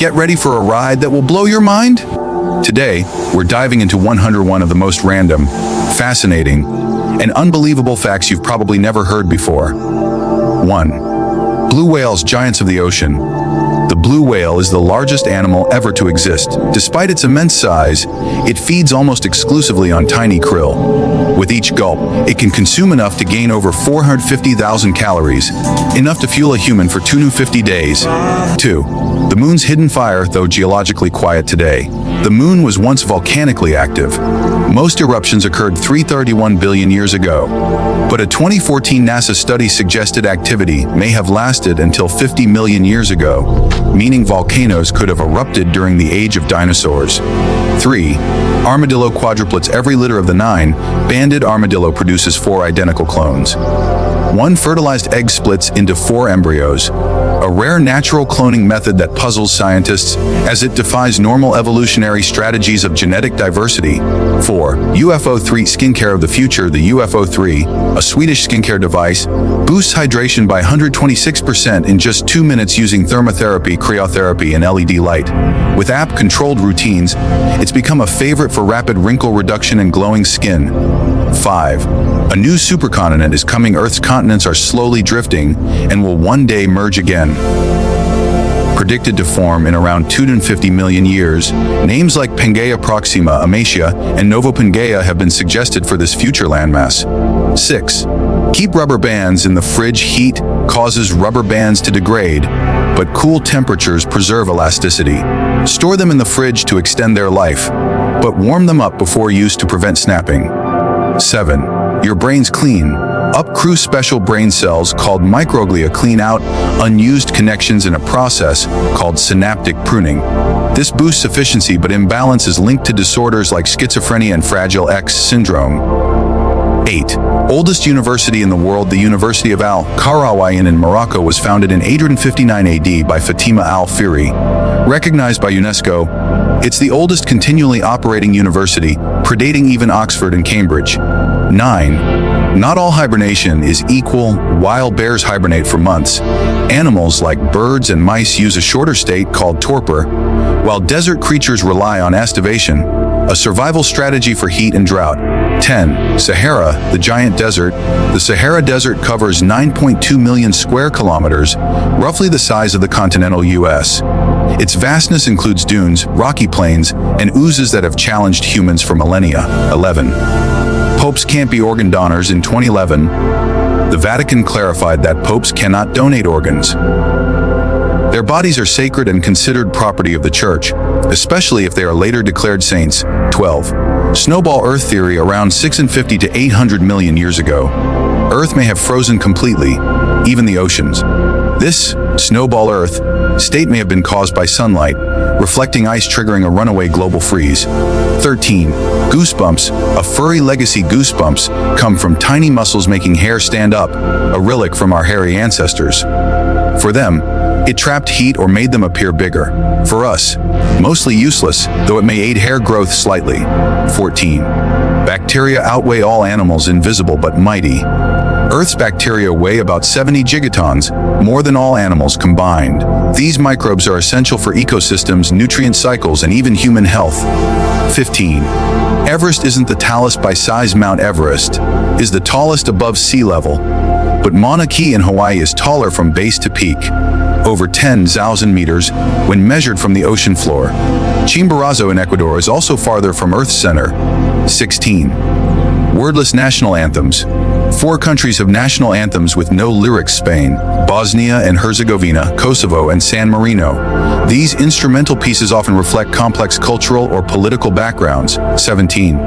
Get ready for a ride that will blow your mind? Today, we're diving into 101 of the most random, fascinating, and unbelievable facts you've probably never heard before. 1. Blue whales, giants of the ocean. The blue whale is the largest animal ever to exist. Despite its immense size, it feeds almost exclusively on tiny krill. With each gulp, it can consume enough to gain over 450,000 calories, enough to fuel a human for 250 days. 2. The moon's hidden fire, though geologically quiet today. The moon was once volcanically active. Most eruptions occurred 331 billion years ago. But a 2014 NASA study suggested activity may have lasted until 50 million years ago, meaning volcanoes could have erupted during the age of dinosaurs. 3. Armadillo quadruplets. Every litter of the 9, banded armadillo produces 4 identical clones. One fertilized egg splits into 4 embryos, a rare natural cloning method that puzzles scientists as it defies normal evolutionary strategies of genetic diversity. 4. UFO3 skincare of the future. The UFO3, a Swedish skincare device, boosts hydration by 126% in just 2 minutes using thermotherapy, cryotherapy, and LED light. With app-controlled routines, it's become a favorite for rapid wrinkle reduction and glowing skin. 5. A new supercontinent is coming. Earth's continents are slowly drifting and will one day merge again. Predicted to form in around 250 million years, names like Pangaea Proxima, Amatia, and Novopangaea have been suggested for this future landmass. 6. Keep rubber bands in the fridge. Heat causes rubber bands to degrade, but cool temperatures preserve elasticity. Store them in the fridge to extend their life, but warm them up before use to prevent snapping. 7. Your brain's clean. Up-crew special brain cells called microglia clean out unused connections in a process called synaptic pruning. This boosts efficiency, but imbalance is linked to disorders like schizophrenia and Fragile X syndrome. 8. Oldest university in the world. The University of Al-Qarawiyyin in Morocco was founded in 859 AD by Fatima al-Fihri. Recognized by UNESCO, it's the oldest continually operating university, predating even Oxford and Cambridge. 9. Not all hibernation is equal. While bears hibernate for months, animals like birds and mice use a shorter state called torpor, while desert creatures rely on aestivation, a survival strategy for heat and drought. 10. Sahara, the giant desert. The Sahara Desert covers 9.2 million square kilometers, roughly the size of the continental U.S. Its vastness includes dunes, rocky plains, and oozes that have challenged humans for millennia. 11. Popes can't be organ donors. In 2011, the Vatican clarified that popes cannot donate organs. Their bodies are sacred and considered property of the Church, especially if they are later declared saints. 12. Snowball Earth theory. Around 650 to 800 million years ago, Earth may have frozen completely, even the oceans. This snowball Earth state may have been caused by sunlight, reflecting ice triggering a runaway global freeze. 13. Goosebumps. A furry legacy. Goosebumps come from tiny muscles making hair stand up, a relic from our hairy ancestors. For them, it trapped heat or made them appear bigger. For us, mostly useless, though it may aid hair growth slightly. 14. Bacteria outweigh all animals. Invisible but mighty. Earth's bacteria weigh about 70 gigatons, more than all animals combined. These microbes are essential for ecosystems, nutrient cycles, and even human health. 15. Everest isn't the tallest by size. Mount Everest is the tallest above sea level, but Mauna Kea in Hawaii is taller from base to peak, over 10,000 meters when measured from the ocean floor. Chimborazo in Ecuador is also farther from Earth's center. 16. Wordless national anthems. 4 countries have national anthems with no lyrics: Spain, Bosnia and Herzegovina, Kosovo, and San Marino. These instrumental pieces often reflect complex cultural or political backgrounds. 17.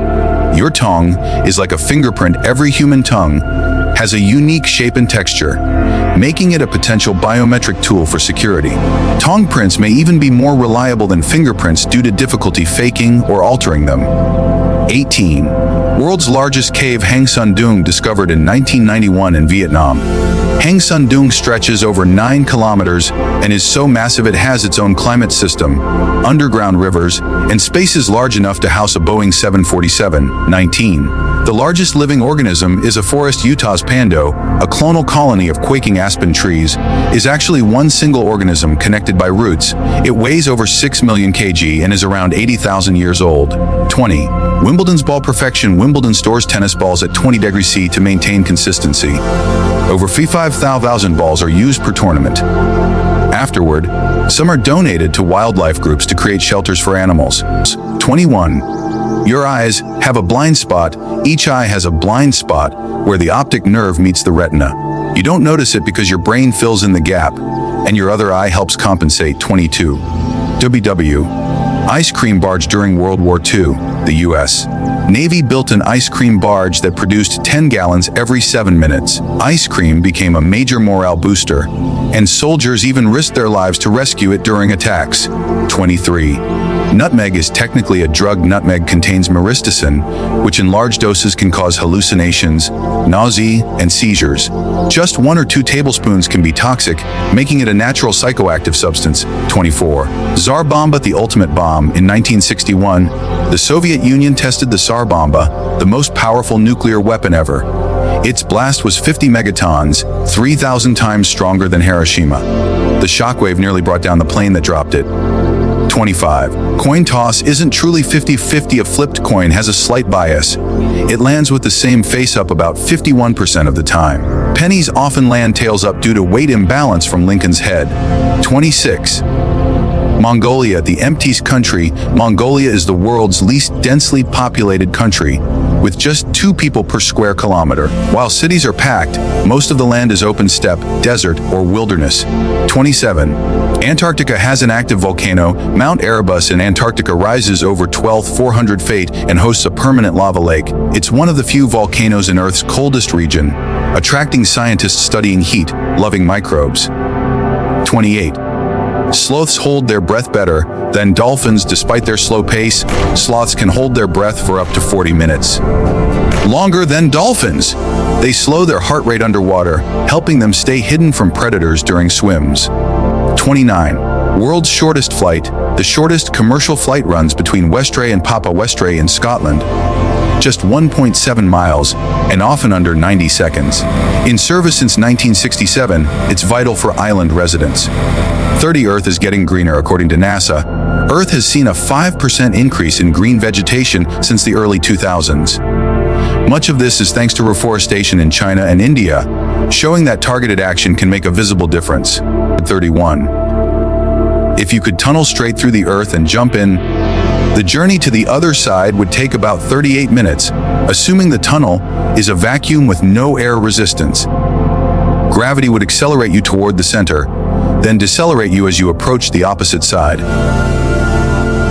Your tongue is like a fingerprint. Every human tongue has a unique shape and texture, making it a potential biometric tool for security. Tongue prints may even be more reliable than fingerprints due to difficulty faking or altering them. 18. World's largest cave. Hang Son Doong, discovered in 1991 in Vietnam. Hangsundung stretches over 9 kilometers and is so massive it has its own climate system, underground rivers, and spaces large enough to house a Boeing 747-19. The largest living organism is a forest Utah's pando, a clonal colony of quaking aspen trees, is actually one single organism connected by roots. It weighs over 6 million kg and is around 80,000 years old. 20. Wimbledon's ball perfection. Wimbledon stores tennis balls at 20 degrees C to maintain consistency. Over 55,000 balls are used per tournament. Afterward, some are donated to wildlife groups to create shelters for animals. 21. Your eyes have a blind spot. Each eye has a blind spot where the optic nerve meets the retina. You don't notice it because your brain fills in the gap, and your other eye helps compensate. 22. WW. Ice cream barge. During World War II, the U.S. Navy built an ice cream barge that produced 10 gallons every 7 minutes. Ice cream became a major morale booster, and soldiers even risked their lives to rescue it during attacks. 23. Nutmeg is technically a drug. Nutmeg contains myristicin, which in large doses can cause hallucinations, nausea, and seizures. Just 1 or 2 tablespoons can be toxic, making it a natural psychoactive substance. 24. Tsar Bomba, the ultimate bomb. In 1961, the Soviet Union tested the Tsar Bomba, the most powerful nuclear weapon ever. Its blast was 50 megatons, 3,000 times stronger than Hiroshima. The shockwave nearly brought down the plane that dropped it. 25. Coin toss isn't truly 50-50. A flipped coin has a slight bias. It lands with the same face up about 51% of the time. Pennies often land tails up due to weight imbalance from Lincoln's head. 26. Mongolia, the emptiest country. Mongolia is the world's least densely populated country, with just 2 people per square kilometer. While cities are packed, most of the land is open steppe, desert, or wilderness. 27. Antarctica has an active volcano. Mount Erebus in Antarctica rises over 12,400 feet and hosts a permanent lava lake. It's one of the few volcanoes in Earth's coldest region, attracting scientists studying heat-loving microbes. 28. Sloths hold their breath better than dolphins. Despite their slow pace, sloths can hold their breath for up to 40 minutes. Longer than dolphins. They slow their heart rate underwater, helping them stay hidden from predators during swims. 29. World's shortest flight. The shortest commercial flight runs between Westray and Papa Westray in Scotland. Just 1.7 miles, and often under 90 seconds. In service since 1967, it's vital for island residents. 30. Earth is getting greener. According to NASA, Earth has seen a 5% increase in green vegetation since the early 2000s. Much of this is thanks to reforestation in China and India, showing that targeted action can make a visible difference. 31. If you could tunnel straight through the Earth and jump in, the journey to the other side would take about 38 minutes, assuming the tunnel is a vacuum with no air resistance. Gravity would accelerate you toward the center, then decelerate you as you approach the opposite side.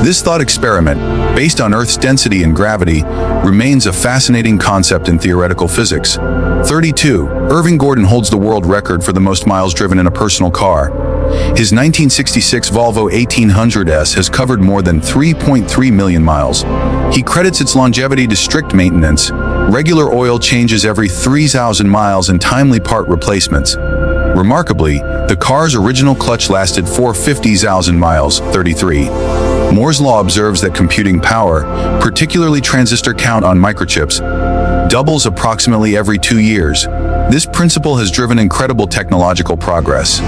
This thought experiment, based on Earth's density and gravity, remains a fascinating concept in theoretical physics. 32. Irving Gordon holds the world record for the most miles driven in a personal car. His 1966 Volvo 1800S has covered more than 3.3 million miles. He credits its longevity to strict maintenance, regular oil changes every 3,000 miles, and timely part replacements. Remarkably, the car's original clutch lasted 450,000 miles. 33. Moore's law observes that computing power, particularly transistor count on microchips, doubles approximately every 2 years. This principle has driven incredible technological progress.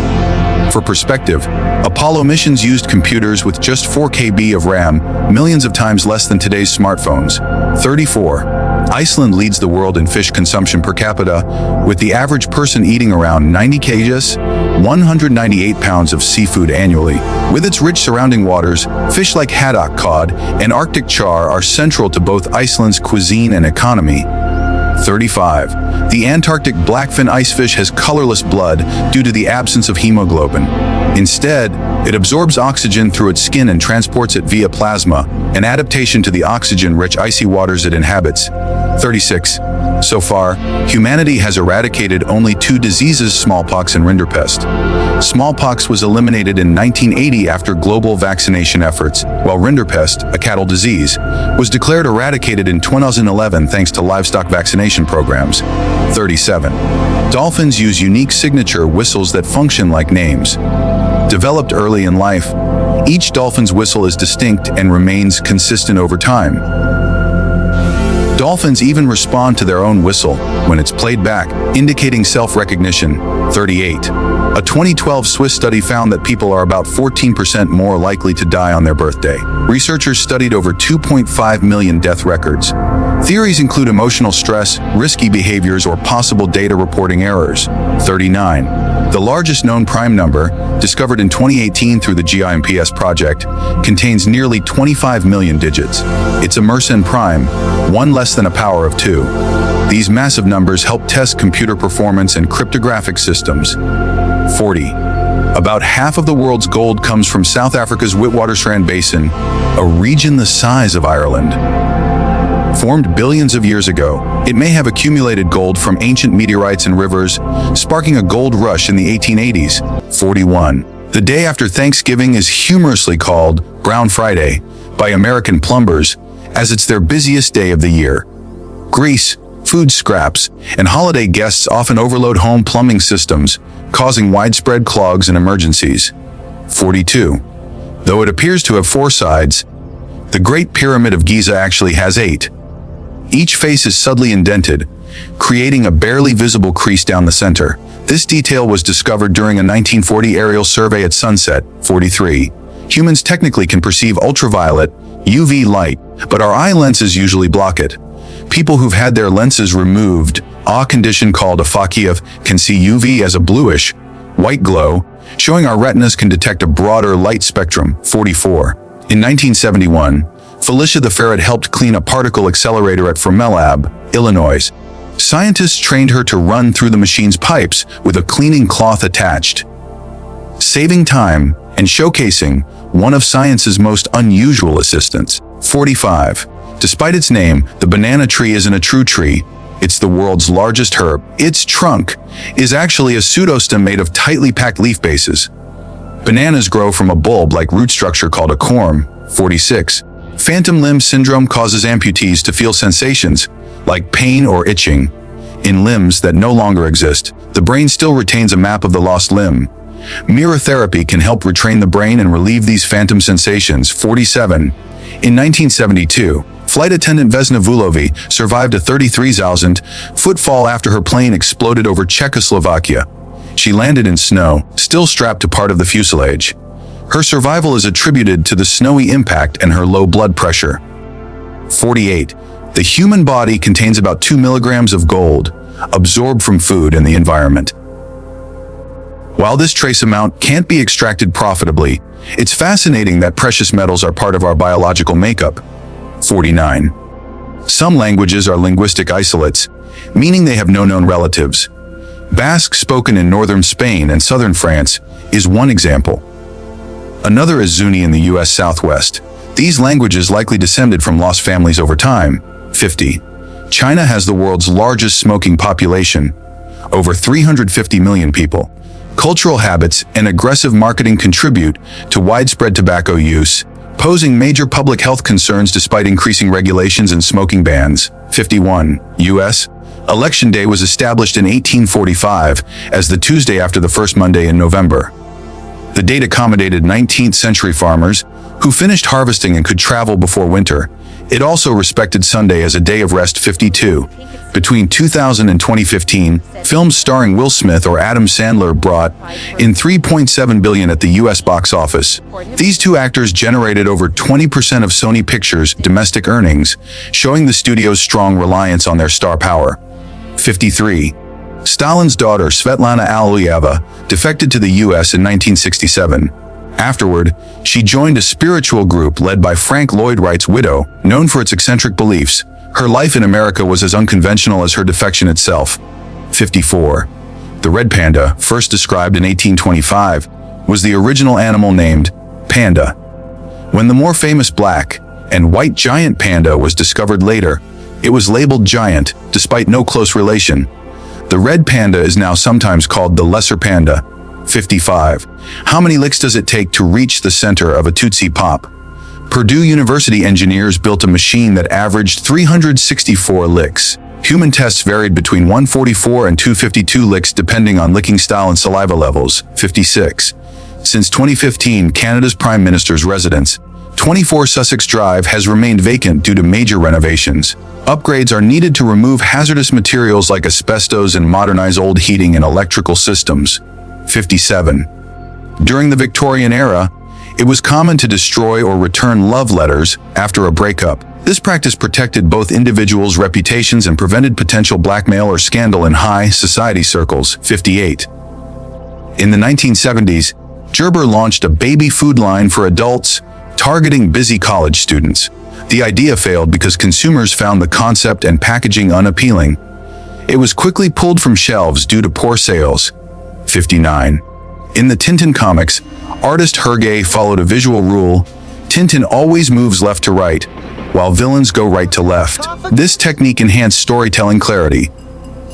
For perspective, Apollo missions used computers with just 4 KB of RAM, millions of times less than today's smartphones. 34. Iceland leads the world in fish consumption per capita, with the average person eating around 90 kgs, 198 pounds of seafood annually. With its rich surrounding waters, fish like haddock, cod, and Arctic char are central to both Iceland's cuisine and economy. 35. The Antarctic blackfin icefish has colorless blood due to the absence of hemoglobin. Instead, it absorbs oxygen through its skin and transports it via plasma, an adaptation to the oxygen-rich icy waters it inhabits. 36. So far, humanity has eradicated only 2 diseases: smallpox and rinderpest. Smallpox was eliminated in 1980 after global vaccination efforts, while rinderpest, a cattle disease, was declared eradicated in 2011 thanks to livestock vaccination programs. 37. Dolphins use unique signature whistles that function like names. Developed early in life, each dolphin's whistle is distinct and remains consistent over time. Dolphins even respond to their own whistle when it's played back, indicating self-recognition. 38. A 2012 Swiss study found that people are about 14% more likely to die on their birthday. Researchers studied over 2.5 million death records. Theories include emotional stress, risky behaviors, or possible data reporting errors. 39. The largest known prime number, discovered in 2018 through the GIMPS project, contains nearly 25 million digits. It's a Mersenne prime, one less than a power of 2. These massive numbers help test computer performance and cryptographic systems. 40. About half of the world's gold comes from South Africa's Witwatersrand Basin, a region the size of Ireland. Formed billions of years ago, it may have accumulated gold from ancient meteorites and rivers, sparking a gold rush in the 1880s. 41. The day after Thanksgiving is humorously called Brown Friday by American plumbers, as it's their busiest day of the year. Grease, food scraps, and holiday guests often overload home plumbing systems, causing widespread clogs and emergencies. 42. Though it appears to have 4 sides, the Great Pyramid of Giza actually has 8. Each face is subtly indented, creating a barely visible crease down the center. This detail was discovered during a 1940 aerial survey at sunset. 43. Humans technically can perceive ultraviolet, UV light, but our eye lenses usually block it. People who've had their lenses removed, a condition called aphakia, can see UV as a bluish, white glow, showing our retinas can detect a broader light spectrum. 44. In 1971, Felicia the ferret helped clean a particle accelerator at Fermilab, Illinois. Scientists trained her to run through the machine's pipes with a cleaning cloth attached, saving time and showcasing one of science's most unusual assistants. 45. Despite its name, the banana tree isn't a true tree. It's the world's largest herb. Its trunk is actually a pseudostem made of tightly packed leaf bases. Bananas grow from a bulb-like root structure called a corm. 46. Phantom limb syndrome causes amputees to feel sensations, like pain or itching, in limbs that no longer exist. The brain still retains a map of the lost limb. Mirror therapy can help retrain the brain and relieve these phantom sensations. 47. In 1972, flight attendant Vesna Vulovi survived a 33,000-foot fall after her plane exploded over Czechoslovakia. She landed in snow, still strapped to part of the fuselage. Her survival is attributed to the snowy impact and her low blood pressure. 48. The human body contains about 2 milligrams of gold, absorbed from food and the environment. While this trace amount can't be extracted profitably, it's fascinating that precious metals are part of our biological makeup. 49. Some languages are linguistic isolates, meaning they have no known relatives. Basque, spoken in northern Spain and southern France, is one example. Another is Zuni in the U.S. Southwest. These languages likely descended from lost families over time. 50. China has the world's largest smoking population, over 350 million people. Cultural habits and aggressive marketing contribute to widespread tobacco use, posing major public health concerns despite increasing regulations and smoking bans. 51. U.S. Election Day was established in 1845 as the Tuesday after the first Monday in November. The date accommodated 19th century farmers who finished harvesting and could travel before winter. It also respected Sunday as a day of rest. 52. Between 2000 and 2015, films starring Will Smith or Adam Sandler brought in $3.7 billion at the U.S. box office. These two actors generated over 20% of Sony Pictures' domestic earnings, showing the studio's strong reliance on their star power. 53. Stalin's daughter, Svetlana Aliyeva, defected to the U.S. in 1967. Afterward, she joined a spiritual group led by Frank Lloyd Wright's widow, known for its eccentric beliefs. Her life in America was as unconventional as her defection itself. 54. The red panda, first described in 1825, was the original animal named panda. When the more famous black and white giant panda was discovered later, it was labeled giant, despite no close relation. The red panda is now sometimes called the lesser panda. 55. How many licks does it take to reach the center of a Tootsie Pop? Purdue University engineers built a machine that averaged 364 licks. Human tests varied between 144 and 252 licks depending on licking style and saliva levels, 56. Since 2015, Canada's Prime Minister's residence, 24 Sussex Drive, has remained vacant due to major renovations. Upgrades are needed to remove hazardous materials like asbestos and modernize old heating and electrical systems, 57. During the Victorian era, it was common to destroy or return love letters after a breakup. This practice protected both individuals' reputations and prevented potential blackmail or scandal in high society circles, 58. In the 1970s, Gerber launched a baby food line for adults, targeting busy college students. The idea failed because consumers found the concept and packaging unappealing. It was quickly pulled from shelves due to poor sales, 59. In the Tintin comics, artist Hergé followed a visual rule: Tintin always moves left to right, while villains go right to left. This technique enhanced storytelling clarity.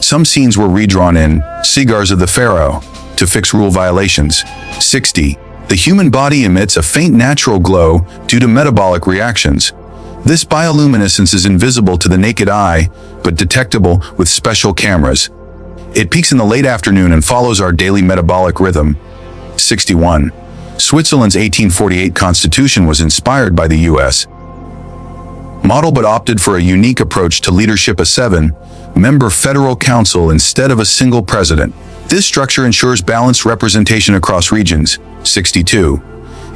Some scenes were redrawn in Cigars of the Pharaoh to fix rule violations. 60. The human body emits a faint natural glow due to metabolic reactions. This bioluminescence is invisible to the naked eye, but detectable with special cameras. It peaks in the late afternoon and follows our daily metabolic rhythm. 61. Switzerland's 1848 constitution was inspired by the U.S. model but opted for a unique approach to leadership: a 7-member federal council instead of a single president. This structure ensures balanced representation across regions. 62.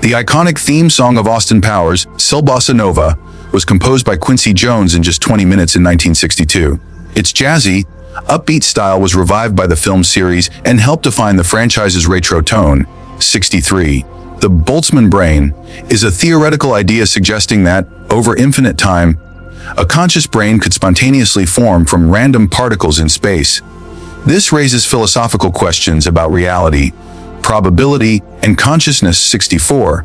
The iconic theme song of Austin Powers, Sil Bossa Nova, was composed by Quincy Jones in just 20 minutes in 1962. Its jazzy, upbeat style was revived by the film series and helped define the franchise's retro tone. 63. The Boltzmann brain is a theoretical idea suggesting that, over infinite time, a conscious brain could spontaneously form from random particles in space. This raises philosophical questions about reality, probability, and consciousness. 64.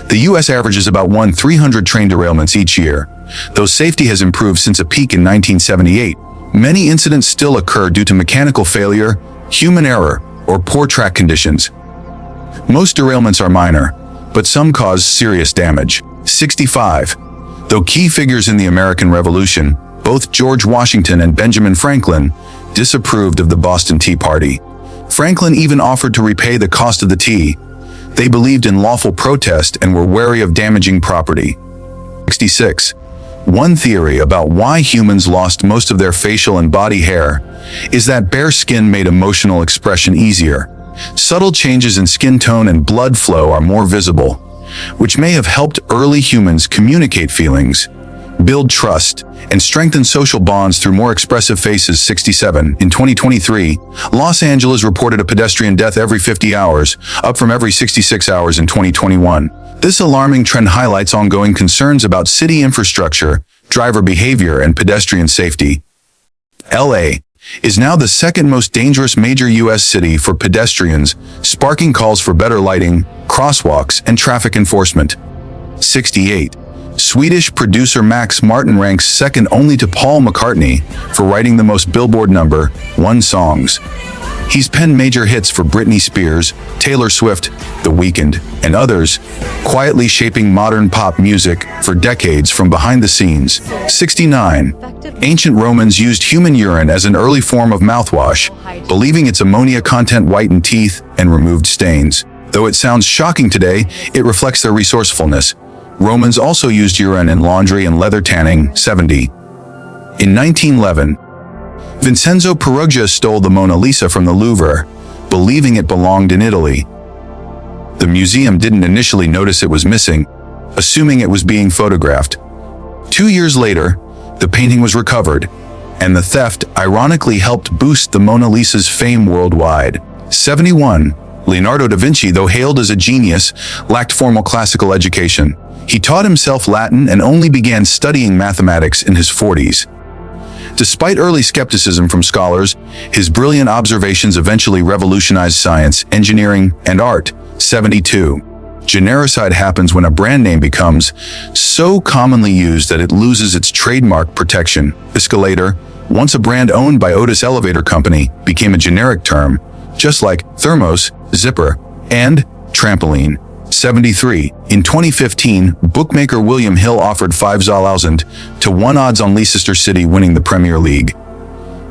The U.S. averages about 1/300 train derailments each year. Though safety has improved since a peak in 1978, many incidents still occur due to mechanical failure, human error, or poor track conditions. Most derailments are minor, but some cause serious damage. 65. Though key figures in the American Revolution, both George Washington and Benjamin Franklin, disapproved of the Boston Tea Party. Franklin even offered to repay the cost of the tea. They believed in lawful protest and were wary of damaging property. 66. One theory about why humans lost most of their facial and body hair is that bare skin made emotional expression easier. Subtle changes in skin tone and blood flow are more visible, which may have helped early humans communicate feelings, build trust, and strengthen social bonds through more expressive faces. 67. In 2023, Los Angeles reported a pedestrian death every 50 hours, up from every 66 hours in 2021. This alarming trend highlights ongoing concerns about city infrastructure, driver behavior, and pedestrian safety. LA is now the second most dangerous major U.S. city for pedestrians, sparking calls for better lighting, crosswalks, and traffic enforcement. 68. Swedish producer Max Martin ranks second only to Paul McCartney for writing the most Billboard #1 songs. He's penned major hits for Britney Spears, Taylor Swift, The Weeknd, and others, quietly shaping modern pop music for decades from behind the scenes. 69. Ancient Romans used human urine as an early form of mouthwash, believing its ammonia content whitened teeth and removed stains. Though it sounds shocking today, it reflects their resourcefulness. Romans also used urine in laundry and leather tanning. 70. In 1911, Vincenzo Peruggia stole the Mona Lisa from the Louvre, believing it belonged in Italy. The museum didn't initially notice it was missing, assuming it was being photographed. 2 years later, the painting was recovered, and the theft ironically helped boost the Mona Lisa's fame worldwide. 71. Leonardo da Vinci, though hailed as a genius, lacked formal classical education. He taught himself Latin and only began studying mathematics in his 40s. Despite early skepticism from scholars, his brilliant observations eventually revolutionized science, engineering, and art. 72. Genericide happens when a brand name becomes so commonly used that it loses its trademark protection. Escalator, once a brand owned by Otis Elevator Company, became a generic term, just like thermos, zipper, and trampoline. 73. In 2015, bookmaker William Hill offered 5,000 to 1 odds on Leicester City winning the Premier League.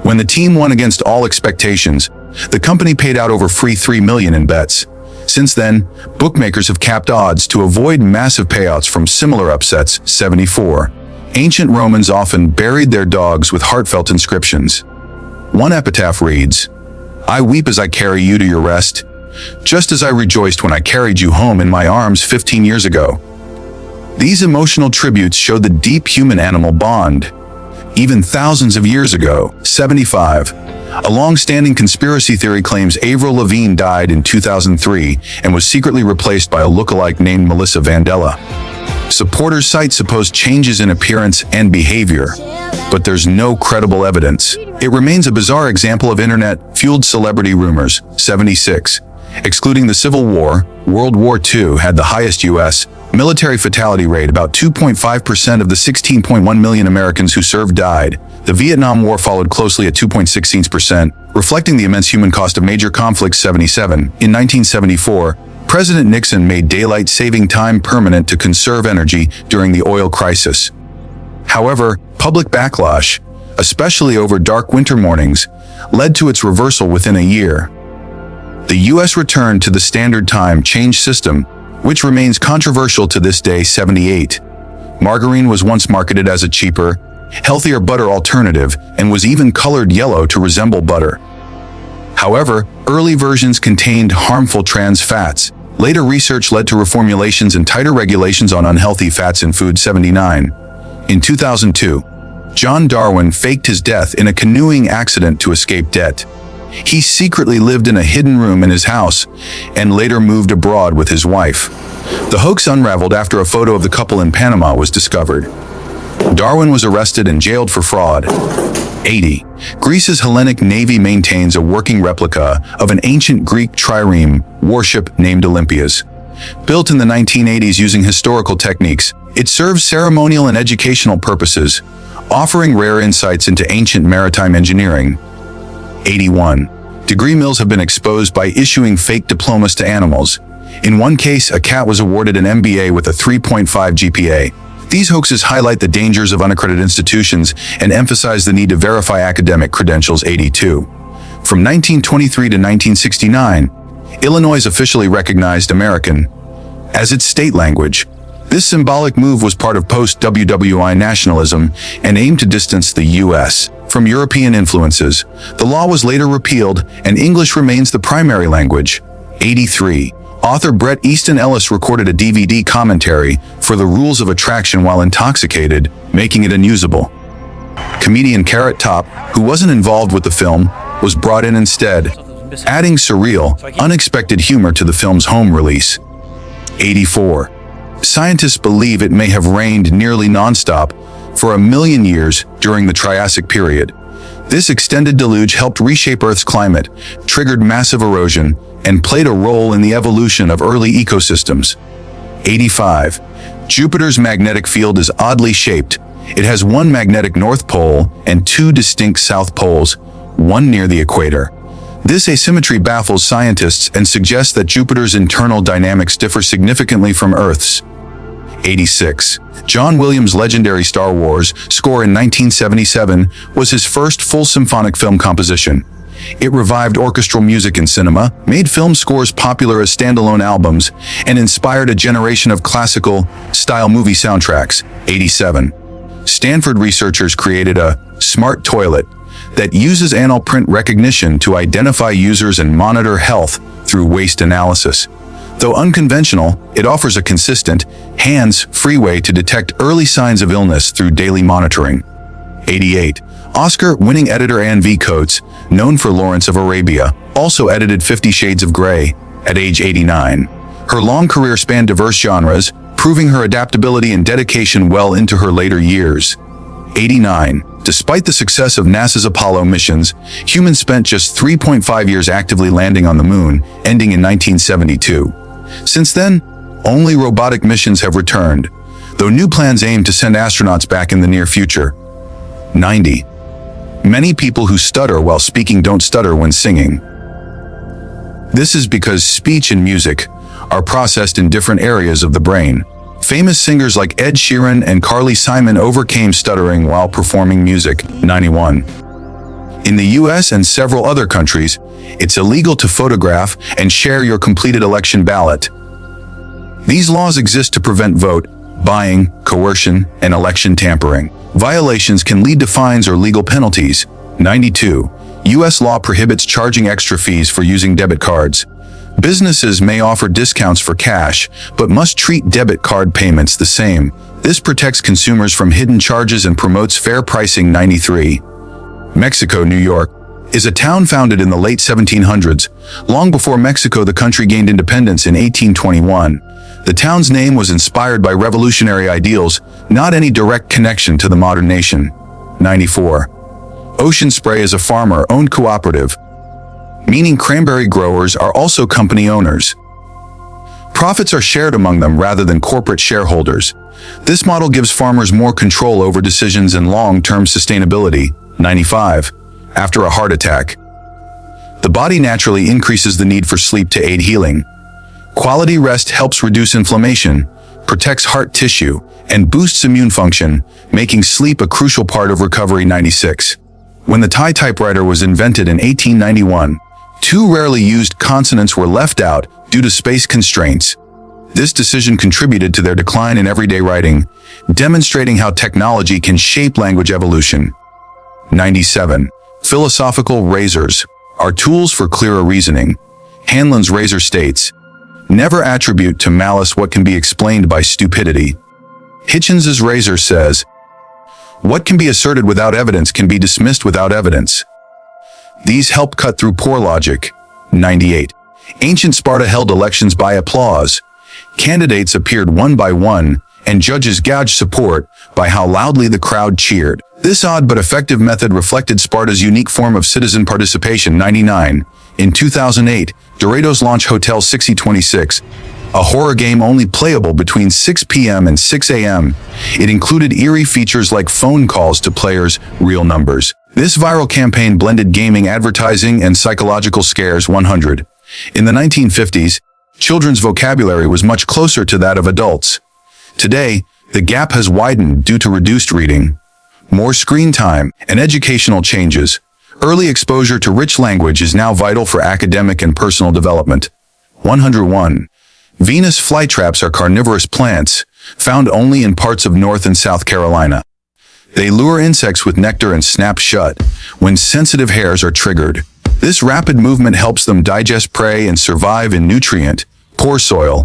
When the team won against all expectations, the company paid out over $3 million in bets. Since then, bookmakers have capped odds to avoid massive payouts from similar upsets. 74. Ancient Romans often buried their dogs with heartfelt inscriptions. One epitaph reads, "I weep as I carry you to your rest, just as I rejoiced when I carried you home in my arms 15 years ago." These emotional tributes show the deep human-animal bond. Even thousands of years ago. 75. A long-standing conspiracy theory claims Avril Lavigne died in 2003 and was secretly replaced by a lookalike named Melissa Vandella. Supporters cite supposed changes in appearance and behavior, but there's no credible evidence. It remains a bizarre example of internet-fueled celebrity rumors. 76. Excluding the Civil War, World War II had the highest U.S. military fatality rate. About 2.5% of the 16.1 million Americans who served died. The Vietnam War followed closely at 2.16%, reflecting the immense human cost of major conflicts. 77. In 1974, President Nixon made daylight saving time permanent to conserve energy during the oil crisis. However, public backlash, especially over dark winter mornings, led to its reversal within a year. The U.S. returned to the Standard Time change system, which remains controversial to this day. 78. Margarine was once marketed as a cheaper, healthier butter alternative and was even colored yellow to resemble butter. However, early versions contained harmful trans fats. Later research led to reformulations and tighter regulations on unhealthy fats in food. 79. In 2002, John Darwin faked his death in a canoeing accident to escape debt. He secretly lived in a hidden room in his house and later moved abroad with his wife. The hoax unraveled after a photo of the couple in Panama was discovered. Darwin was arrested and jailed for fraud. 80. Greece's Hellenic Navy maintains a working replica of an ancient Greek trireme warship named Olympias. Built in the 1980s using historical techniques, it serves ceremonial and educational purposes, offering rare insights into ancient maritime engineering. 81. Degree mills have been exposed by issuing fake diplomas to animals. In one case, a cat was awarded an MBA with a 3.5 GPA. These hoaxes highlight the dangers of unaccredited institutions and emphasize the need to verify academic credentials. 82. From 1923 to 1969, Illinois officially recognized American as its state language. This symbolic move was part of post-WWI nationalism and aimed to distance the U.S. from European influences. The law was later repealed, and English remains the primary language. 83. Author Bret Easton Ellis recorded a DVD commentary for The Rules of Attraction while intoxicated, making it unusable. Comedian Carrot Top, who wasn't involved with the film, was brought in instead, adding surreal, unexpected humor to the film's home release. 84. Scientists believe it may have rained nearly nonstop for 1 million years during the Triassic period. This extended deluge helped reshape Earth's climate, triggered massive erosion, and played a role in the evolution of early ecosystems. 85. Jupiter's magnetic field is oddly shaped. It has one magnetic north pole and two distinct south poles, one near the equator. This asymmetry baffles scientists and suggests that Jupiter's internal dynamics differ significantly from Earth's. 86. John Williams' legendary Star Wars score in 1977 was his first full symphonic film composition. It revived orchestral music in cinema, made film scores popular as standalone albums, and inspired a generation of classical-style movie soundtracks. 87. Stanford researchers created a smart toilet that uses anal print recognition to identify users and monitor health through waste analysis. Though unconventional, it offers a consistent, hands-free way to detect early signs of illness through daily monitoring. 88. Oscar-winning editor Anne V. Coates, known for Lawrence of Arabia, also edited 50 Shades of Grey at age 89. Her long career spanned diverse genres, proving her adaptability and dedication well into her later years. 89. Despite the success of NASA's Apollo missions, humans spent just 3.5 years actively landing on the moon, ending in 1972. Since then, only robotic missions have returned, though new plans aim to send astronauts back in the near future. 90. Many people who stutter while speaking don't stutter when singing. This is because speech and music are processed in different areas of the brain. Famous singers like Ed Sheeran and Carly Simon overcame stuttering while performing music. 91. In the US and several other countries, it's illegal to photograph and share your completed election ballot. These laws exist to prevent vote buying, coercion, and election tampering. Violations can lead to fines or legal penalties. 92. U.S. law prohibits charging extra fees for using debit cards. Businesses may offer discounts for cash, but must treat debit card payments the same. This protects consumers from hidden charges and promotes fair pricing. 93. Mexico, New York, is a town founded in the late 1700s, long before Mexico the country gained independence in 1821. The town's name was inspired by revolutionary ideals, not any direct connection to the modern nation. 94. Ocean Spray is a farmer-owned cooperative, meaning cranberry growers are also company owners. Profits are shared among them rather than corporate shareholders. This model gives farmers more control over decisions and long-term sustainability. 95. After a heart attack, the body naturally increases the need for sleep to aid healing. Quality rest helps reduce inflammation, protects heart tissue, and boosts immune function, making sleep a crucial part of recovery. 96. When the Thai typewriter was invented in 1891, two rarely used consonants were left out due to space constraints. This decision contributed to their decline in everyday writing, demonstrating how technology can shape language evolution. 97. Philosophical razors are tools for clearer reasoning. Hanlon's razor states, "Never attribute to malice what can be explained by stupidity." Hitchens's razor says, "What can be asserted without evidence can be dismissed without evidence." These help cut through poor logic. 98. Ancient Sparta held elections by applause. Candidates appeared one by one, and judges gauged support by how loudly the crowd cheered. This odd but effective method reflected Sparta's unique form of citizen participation. 99. In 2008, Doritos launched Hotel 6026, a horror game only playable between 6 p.m. and 6 a.m. It included eerie features like phone calls to players' real numbers. This viral campaign blended gaming, advertising, and psychological scares. 100. In the 1950s, children's vocabulary was much closer to that of adults. Today, the gap has widened due to reduced reading, more screen time, and educational changes. Early exposure to rich language is now vital for academic and personal development. 101. Venus flytraps are carnivorous plants, found only in parts of North and South Carolina. They lure insects with nectar and snap shut when sensitive hairs are triggered. This rapid movement helps them digest prey and survive in nutrient-poor soil.